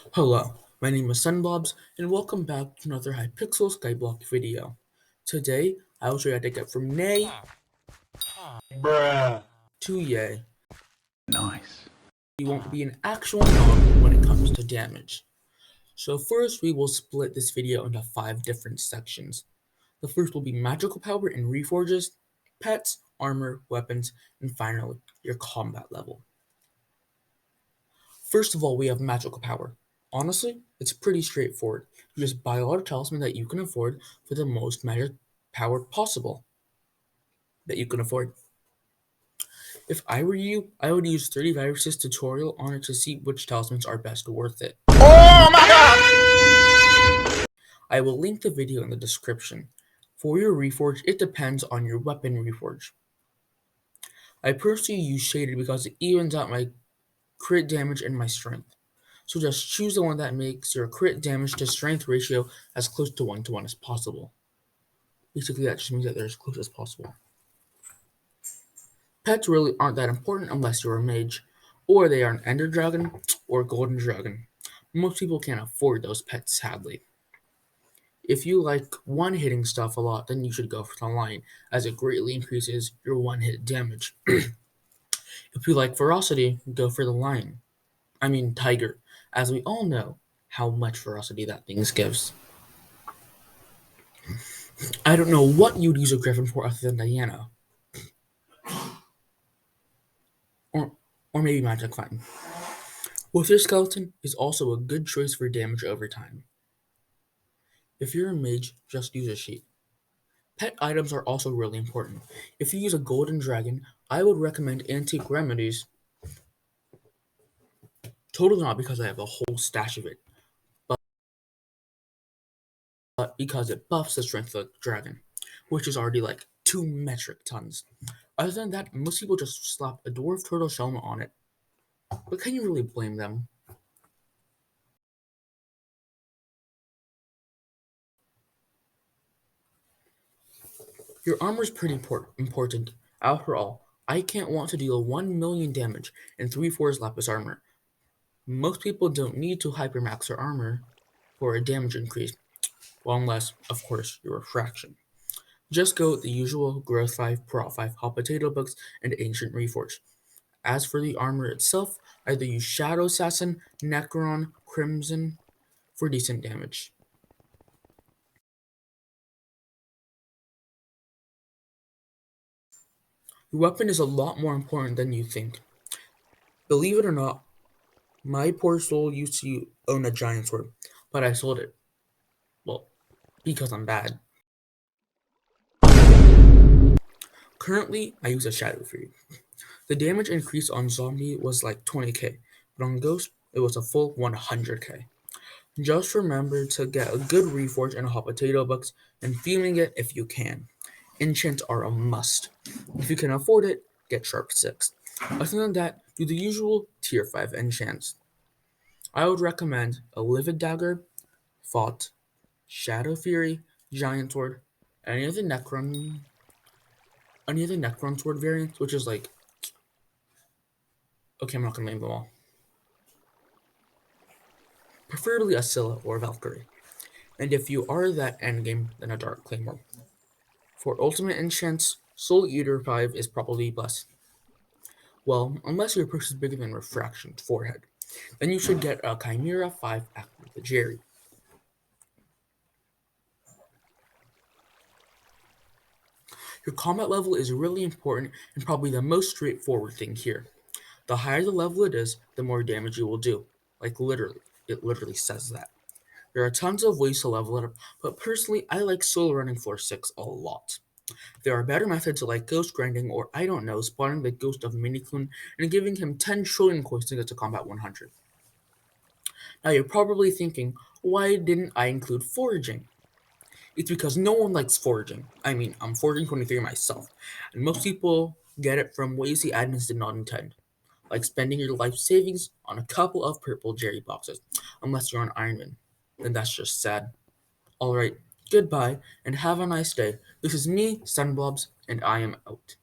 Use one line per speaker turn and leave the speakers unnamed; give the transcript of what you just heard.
Hello, my name is Sunblobs, and welcome back to another Hypixel Skyblock video. Today, I will show you how to get from nay to yay.
Nice.
You won't be an actual knob when it comes to damage. So first, we will split this video into 5 different sections. The first will be magical power and reforges, pets, armor, weapons, and finally, your combat level. First of all, we have magical power. Honestly, it's pretty straightforward. You just buy a lot of talisman that you can afford for the most magic power possible that you can afford. If I were you, I would use 30 viruses tutorial on it to see which talismans are best worth it.
Oh my god!
I will link the video in the description. For your reforge, it depends on your weapon reforge. I personally use shaded because it evens out my crit damage and my strength. So just choose the one that makes your crit damage to strength ratio as close to 1 to 1 as possible. Basically, that just means that they're as close as possible. Pets really aren't that important unless you're a mage, or they are an ender dragon or golden dragon. Most people can't afford those pets, sadly. If you like one-hitting stuff a lot, then you should go for the lion, as it greatly increases your one-hit damage. If you like ferocity, go for the lion. I mean tiger, as we all know how much ferocity that thing gives. I don't know what you'd use a griffin for other than Diana. Or, or maybe Magic Fountain. Wither Skeleton is also a good choice for damage over time. If you're a mage, just use a sheep. Pet items are also really important. If you use a golden dragon, I would recommend Antique Remedies. Totally not because I have a whole stash of it, but because it buffs the strength of the dragon, which is already like 2 metric tons. Other than that, most people just slap a dwarf turtle shell on it. But can you really blame them? Your armor is pretty important. After all, I can't want to deal 1 million damage in 3/4 lapis armor. Most people don't need to hypermax their armor for a damage increase, well, unless, of course, you're a fraction. Just go with the usual Growth 5, Prot 5, Hot Potato Books, and Ancient Reforge. As for the armor itself, either use Shadow Assassin, Necron, Crimson for decent damage. Your weapon is a lot more important than you think. Believe it or not, my poor soul used to own a giant sword, but I sold it. Well, because I'm bad. Currently, I use a Shadow Fury. The damage increase on zombie was like 20k, but on ghost, it was a full 100k. Just remember to get a good reforge and a hot potato box and feeling it if you can. Enchants are a must. If you can afford it, get sharp 6. Other than that, do the usual tier 5 enchants. I would recommend a Livid Dagger, Thought, Shadow Fury, Giant Sword, any of the Necron Sword variants, which is like, okay, I'm not gonna name them all. Preferably a Scylla or Valkyrie. And if you are that endgame, then a Dark Claymore. For ultimate enchants, Soul Eater 5 is probably best. Well, unless your purse is bigger than Refraction's forehead, then you should get a Chimera 5 after the Jerry. Your combat level is really important and probably the most straightforward thing here. The higher the level it is, the more damage you will do. Like literally, it literally says that. There are tons of ways to level it up, but personally, I like solo running floor 6 a lot. There are better methods like ghost grinding or, I don't know, spawning the ghost of Minikloon and giving him 10 trillion coins to get to combat 100. Now you're probably thinking, why didn't I include foraging? It's because no one likes foraging. I mean, I'm foraging 23 myself, and most people get it from ways the admins did not intend, like spending your life savings on a couple of purple Jerry boxes, unless you're an Ironman. Then that's just sad. Alright, goodbye, and have a nice day. This is me, Sunblobs, and I am out.